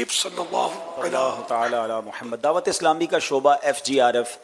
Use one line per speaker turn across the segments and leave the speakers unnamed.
हबीब सल्लल्लाहु
अल्लाह ताला अला मोहम्मद। दावत इस्लामी का शोबा FGRF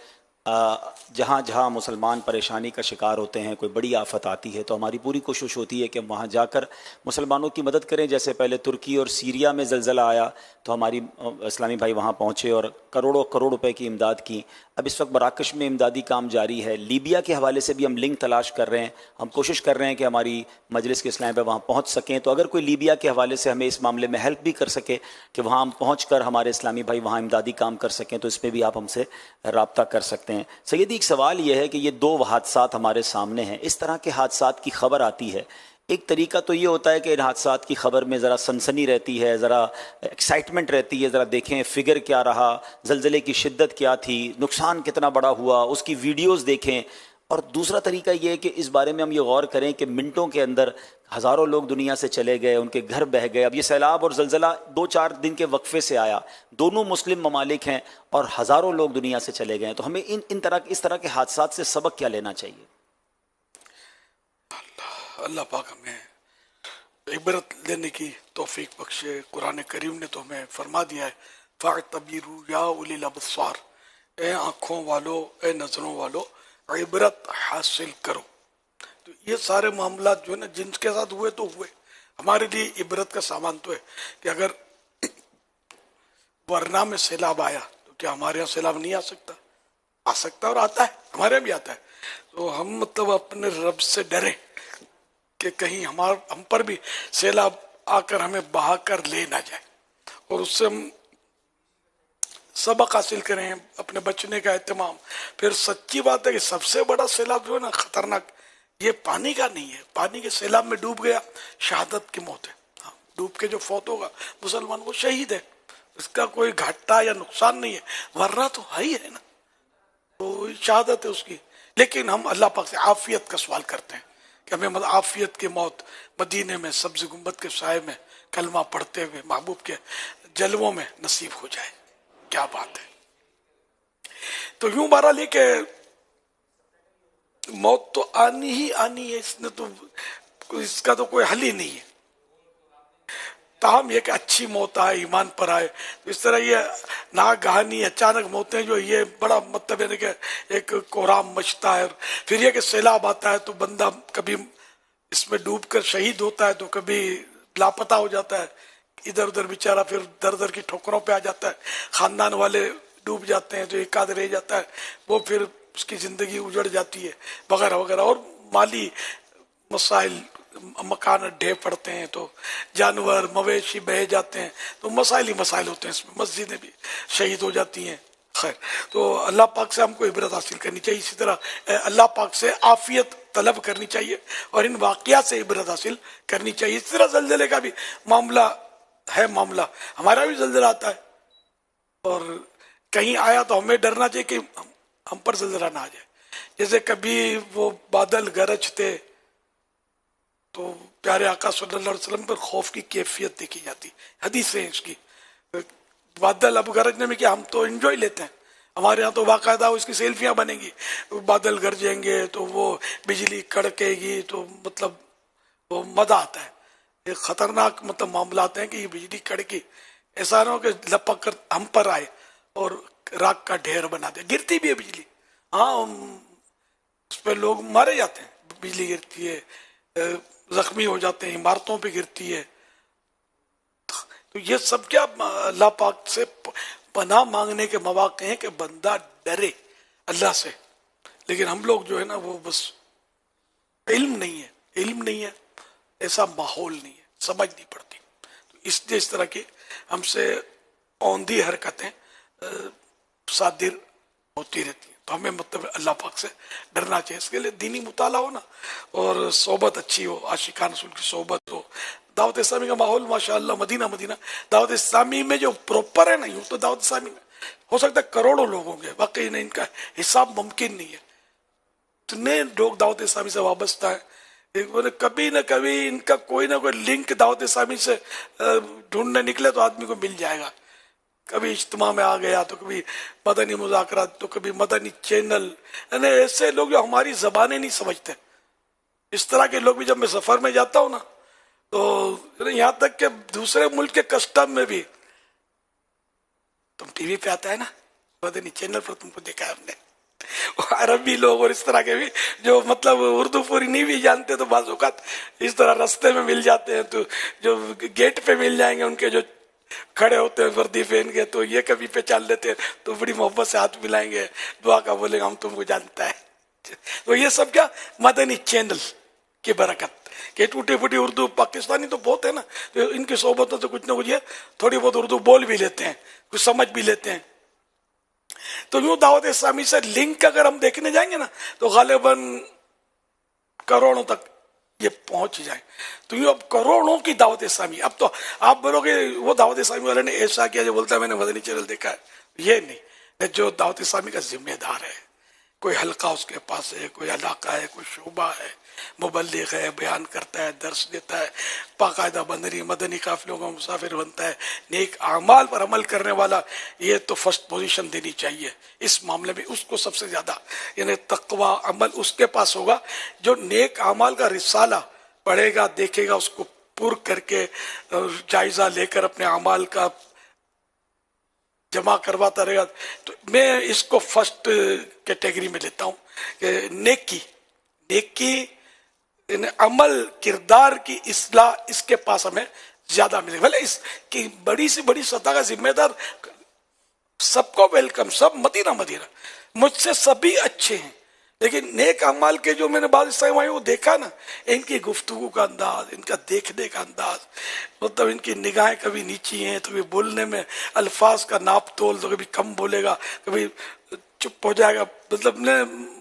जहाँ जहाँ मुसलमान परेशानी का शिकार होते हैं, कोई बड़ी आफत आती है तो हमारी पूरी कोशिश होती है कि हम वहाँ जाकर मुसलमानों की मदद करें। जैसे पहले तुर्की और सीरिया में ज़लज़ला आया तो हमारी इस्लामी भाई वहाँ पहुँचे और करोड़ों करोड़ रुपए की इमदाद की। अब इस वक्त मराकश में इमदादी काम जारी है। लीबिया के हवाले से भी हम लिंक तलाश कर रहे हैं। हम कोशिश कर रहे हैं कि हमारी मजलिस के इस्लामी भाई वहाँ पहुँच सकें। तो अगर कोई लीबिया के हवाले से हमें इस मामले में हेल्प भी कर सके कि वहाँ हम पहुँच कर हमारे इस्लामी भाई वहाँ इमदादी काम कर सकें, तो इसमें भी आप हमसे रब्ता कर सकते हैं। सैयदी, एक सवाल यह है कि ये दो हादसात हमारे सामने हैं। इस तरह के हादसात की खबर आती है, एक तरीका तो ये होता है कि इन हादसात की खबर में ज़रा सनसनी रहती है, ज़रा एक्साइटमेंट रहती है, ज़रा देखें फिगर क्या रहा, ज़लज़ले की शिद्दत क्या थी, नुकसान कितना बड़ा हुआ, उसकी वीडियोस देखें। और दूसरा तरीका ये है कि इस बारे में हम ये गौर करें कि मिनटों के अंदर हज़ारों लोग दुनिया से चले गए, उनके घर बह गए। अब ये सैलाब और ज़लज़ला 2-4 दिन के वक्फे से आया, दोनों मुस्लिम ममालिक हैं और हज़ारों लोग दुनिया से चले गए। तो हमें इस तरह के हादसात से सबक क्या लेना चाहिए?
अल्लाह पाक हमें इबरत लेने की तौफीक बख्शे। कुरान करीम ने तो हमें फरमा दिया है, फ़अतबिरू या उलिल अबसार, ए आँखों वालों, ए नज़रों वालों, इबरत हासिल करो। तो ये सारे मामला जो है ना, जिनके साथ हुए तो हुए, हमारे लिए इबरत का सामान तो है कि अगर वरना में सैलाब आया तो क्या हमारे यहाँ सैलाब नहीं आ सकता? आ सकता और आता है, हमारे यहाँ भी आता है। तो हम मतलब अपने रब से डरे कि कहीं हम पर भी सैलाब आकर हमें बहा कर ले ना जाए, और उससे हम सबक हासिल करें, अपने बचने का एहतमाम। फिर सच्ची बात है कि सबसे बड़ा सैलाब जो है ना खतरनाक, ये पानी का नहीं है। पानी के सैलाब में डूब गया, शहादत की मौत है। हाँ, डूब के जो फौत होगा मुसलमान, वो शहीद है, इसका कोई घाटा या नुकसान नहीं है, वरना तो है ही है ना, तो शहादत है उसकी। लेकिन हम अल्लाह पाक से आफियत का सवाल करते हैं कि हमें आफियत की मौत मदीने में सब्ज़ गुंबद के साए में कलमा पढ़ते हुए महबूब के जलवों में नसीब हो जाए। क्या बात है। तो यूं बारा लेके मौत तो आनी ही आनी है, इसका तो कोई हल ही नहीं है। ताहम ये कि अच्छी मौत आए, ईमान पर आए। तो इस तरह ये नागहानी अचानक मौतें जो ये बड़ा मतलब है कि एक कोहराम मचता है, फिर ये कि सैलाब आता है तो बंदा कभी इसमें डूबकर शहीद होता है तो कभी लापता हो जाता है, इधर उधर बेचारा फिर दर दर की ठोकरों पे आ जाता है। खानदान वाले डूब जाते हैं, जो एक आध रह जाता है वो फिर उसकी जिंदगी उजड़ जाती है वगैरह वगैरह। और माली मसाइल, मकान ढह पड़ते हैं तो जानवर मवेशी बह जाते हैं, तो मसाइल ही मसाइल होते हैं इसमें। मस्जिदें भी शहीद हो जाती हैं। खैर, तो अल्लाह पाक से हमको इबरत हासिल करनी चाहिए। इसी तरह अल्लाह पाक से आफियत तलब करनी चाहिए और इन वाकया से इबरत हासिल करनी चाहिए। इस तरह जलजले का भी मामला है। मामला हमारा भी जलजला आता है और कहीं आया तो हमें डरना चाहिए कि हम पर जलजला ना आ जाए। जैसे कभी वो बादल गरजते तो प्यारे आका सल्लल्लाहु अलैहि वसल्लम पर खौफ की कैफियत देखी जाती। हदीस है इसकी, बादल अब गरजने में क्या, हम तो एंजॉय लेते हैं, हमारे यहाँ तो बाकायदा उसकी सेल्फियां बनेंगी। बादल गरजेंगे तो वो बिजली कड़केगी तो मतलब वो मजा आता है। ये खतरनाक मतलब मामला आते हैं कि ये बिजली कड़की, ऐसा ना हो कि लपक कर हम पर आए और राख का ढेर बना दे। गिरती भी है बिजली, हाँ, उस पर लोग मारे जाते हैं, बिजली गिरती है, जख्मी हो जाते हैं, इमारतों पे गिरती है। तो ये सब क्या अल्लाह पाक से पनाह मांगने के मौके हैं कि बंदा डरे अल्लाह से। लेकिन हम लोग जो है ना वो बस इल्म नहीं है, ऐसा माहौल नहीं है, समझ नहीं पड़ती। तो इसलिए इस तरह की हमसे औंधी हरकतें सादिर होती रहती हैं। तो हमें मतलब अल्लाह पाक से डरना चाहिए। इसके लिए दीनी मुताला हो ना, और सोबत अच्छी हो, आशिकान रसूल की सोबत हो। दावत इस्लामी का माहौल माशाअल्लाह, मदीना दावत इस्लामी में जो प्रॉपर है ना, यूँ तो दावत इस्लामी में हो सकता है करोड़ों लोग होंगे, वाकई नहीं, इनका हिसाब मुमकिन नहीं है। इतने लोग दावत इस्लामी से वाबस्ता है, कभी न कभी इनका कोई ना कोई लिंक दावत इस्लामी से ढूंढने निकले तो आदमी को मिल जाएगा। कभी इज्तिमा में आ गया तो कभी मदनी मुज़ाकरात, तो कभी मदनी चैनल। यानी ऐसे लोग जो हमारी ज़बानें नहीं समझते, इस तरह के लोग भी जब मैं सफ़र में जाता हूँ ना, तो यहाँ तक कि दूसरे मुल्क के कस्टम में भी तुम टीवी पे आता है ना, मदनी चैनल पर तुमको देखा है हमने। अरबी लोग और इस तरह के भी जो मतलब उर्दू पूरी नहीं भी जानते तो बाज़ औक़ात इस तरह रास्ते में मिल जाते हैं, तो जो गेट पे मिल जाएंगे उनके जो खड़े होते हैं वर्दी पहन के, तो ये कभी पहचान लेते हैं तो बड़ी मोहब्बत से हाथ मिलाएंगे, दुआ का बोलेंगे हम तुमको जानता है। तो ये सब क्या मदनी चैनल की बरकत कि टूटी फूटी उर्दू पाकिस्तानी तो बहुत है ना, तो इनकी सोहबतों से कुछ ना कुछ थोड़ी बहुत उर्दू बोल भी लेते हैं, कुछ समझ भी लेते हैं। तो यूं दावत इस्लामी से लिंक अगर हम देखने जाएंगे ना तो गालिबन करोड़ों तक ये पहुंच जाए। तो यूं अब करोड़ों की दावत इस्लामी, अब तो आप बोलोगे वो दावत इस्लामी वाले ने ऐसा किया जो बोलता है मैंने मदनी चैनल देखा है, ये नहीं। जो दावत इस्लामी का जिम्मेदार है, कोई हल्का उसके पास है, कोई इलाका है, कोई शोबा है, मुबल्लिग है, बयान करता है, दर्स देता है, बाकायदा बंदरी मदनी काफिलों का मुसाफिर बनता है, नेक आमाल पर अमल करने वाला, ये तो फर्स्ट पोजीशन देनी चाहिए इस मामले में उसको सबसे ज्यादा। यानी तकवा अमल उसके पास होगा जो नेक आमाल का रिसाला पढ़ेगा, देखेगा, उसको पुर करके जायजा लेकर अपने अमाल का जमा करवाता रहेगा। तो मैं इसको फर्स्ट कैटेगरी में लेता हूं कि नेकी अमल किरदार की इस्लाह इसके पास हमें ज्यादा मिलेगा। भले इसकी बड़ी से बड़ी सतह का जिम्मेदार सबको वेलकम, सब मदीना मुझसे सभी अच्छे हैं, लेकिन नेक अमाल के जो मैंने बाद वो देखा ना, इनकी गुफ्तगू का अंदाज, इनका देखने का अंदाज, मतलब इनकी निगाहें कभी नीची हैं, तो कभी बोलने में अल्फाज का नाप तोल, तो कभी कम बोलेगा, कभी चुप हो जाएगा, मतलब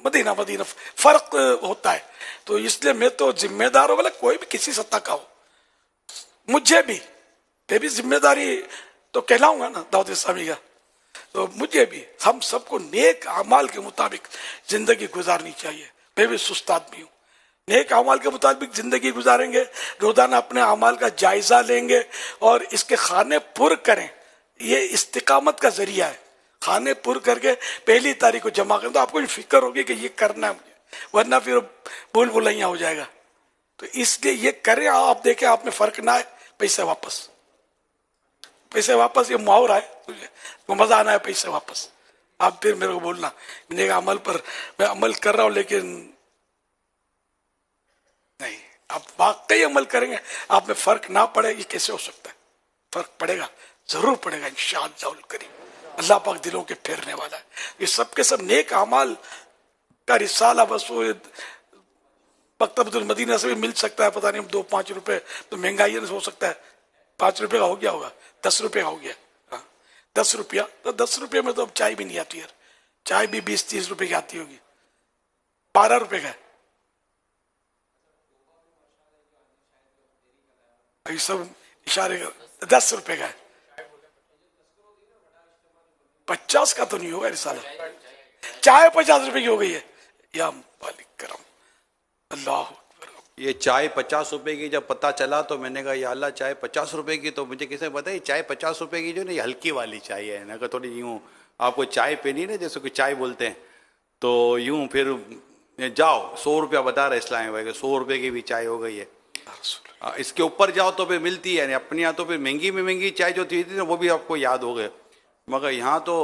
मदीना फर्क होता है। तो इसलिए मैं तो जिम्मेदार हूं, बोले कोई भी किसी सत्ता का हो, मुझे भी मैं भी जिम्मेदारी तो कहलाऊंगा ना दाऊद इस्लामी का, तो मुझे भी हम सबको नेक अमाल के मुताबिक जिंदगी गुजारनी चाहिए। मैं भी सुस्त आदमी हूँ, नेक अमाल के मुताबिक जिंदगी गुजारेंगे, रोजाना अपने अमाल का जायजा लेंगे और इसके खाने पुर करें। ये इस्तिकामत का जरिया है, खाने पुर करके पहली तारीख को जमा करें तो आपको फिक्र होगी कि ये करना है मुझे, वरना फिर भूल भुलैया हो जाएगा। तो इसलिए ये करें, आप देखें आप में फर्क ना आए, पैसे वापस ये मुहावरा है, तो मजा आना है पैसे वापस। आप फिर मेरे को बोलना मेरे अमल पर मैं अमल कर रहा हूं, लेकिन नहीं, आप वाकई अमल करेंगे, आप में फर्क ना पड़े, ये कैसे हो सकता है? फर्क पड़ेगा, जरूर पड़ेगा इंशाअल्लाह करीम। अल्लाह पाक दिलों के फेरने वाला है। ये सब के सब नेक अमाल का रिसाला बस वो मकतबतुल मदीना से भी मिल सकता है, पता नहीं 2-5 रुपए तो महंगाई हो सकता है, 5 रुपए का हो गया होगा, 10 रुपए का हो गया, 10 रुपया, तो 10 रुपये में तो अब चाय भी नहीं आती यार, चाय भी 20-30 रुपए की आती होगी, 12 रुपए का है, सब इशारे का 10 रुपए का है, 50 का तो नहीं होगा रिसाला, चाय 50 रुपए की हो गई है, या मालिक करम, अल्लाह।
ये चाय 50 रुपए की जब पता चला तो मैंने कहा या अल्लाह, चाय 50 रुपए की, तो मुझे किसी ने बताया चाय 50 रुपए की जो ना, ये हल्की वाली चाय है ना, कि थोड़ी यूं आपको चाय पीनी ना, जैसे कोई चाय बोलते हैं, तो यूं फिर जाओ 100 रुपया बता रहे इस्लामी भाई, 100 रुपए की भी चाय हो गई है। इसके ऊपर जाओ तो फिर मिलती है, अपने यहाँ तो फिर महंगी में महंगी चाय जो थी ना, वो भी आपको याद हो गए, मगर यहाँ तो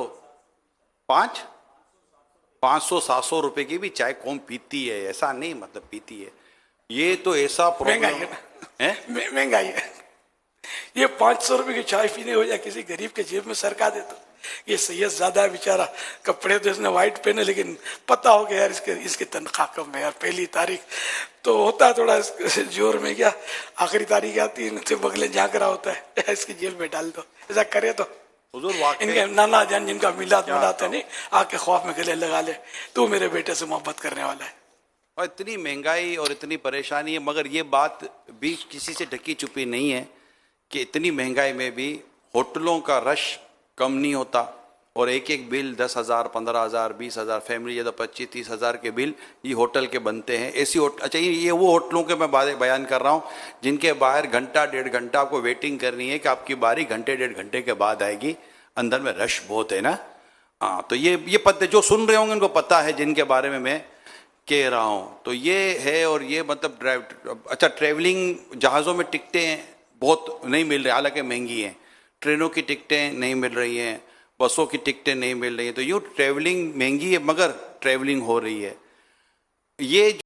500-700 रुपए की भी चाय कौन पीती है? ऐसा नहीं, मतलब पीती है, ये तो ऐसा
महंगाई है, महंगाई है। ये 500 रुपए की चाय पीने हो जाए किसी गरीब के जेब में सरका दे तो ये सैयद ज्यादा है बेचारा, कपड़े तो इसने व्हाइट पहने, लेकिन पता हो गया यार इसकी तनख्वाह कम है यार, पहली तारीख तो होता है थोड़ा जोर में, क्या आखिरी तारीख आती है तो बगले झांक रहा होता है, इसकी जेब में डाल दो, ऐसा करे तो इनके नाना जान जिनका मिलाद मनाते नहीं, आके ख्वाब में गले लगा ले, तू मेरे बेटे से मोहब्बत करने वाला है।
और इतनी महंगाई और इतनी परेशानी है, मगर ये बात भी किसी से ढकी छुपी नहीं है कि इतनी महंगाई में भी होटलों का रश कम नहीं होता, और एक एक बिल 10,000, 15,000, 20,000, फैमिली ज़्यादा 25-30 हज़ार के बिल ये होटल के बनते हैं। ऐसी अच्छा ये वो होटलों के मैं बयान कर रहा हूँ जिनके बाहर घंटा 1.5 घंटा आपको वेटिंग करनी है कि आपकी बारी घंटे 1.5 घंटे के बाद आएगी, अंदर में रश बहुत है ना। हाँ, तो ये पता, जो सुन रहे होंगे उनको पता है जिनके बारे में मैं कह रहा हूँ, तो ये है। और ये मतलब अच्छा, ट्रैवलिंग जहाज़ों में टिकटें बहुत नहीं मिल रही, हालांकि महंगी हैं, ट्रेनों की टिकटें नहीं मिल रही हैं, बसों की टिकटें नहीं मिल रही हैं, तो यूँ ट्रैवलिंग महंगी है मगर ट्रैवलिंग हो रही है। ये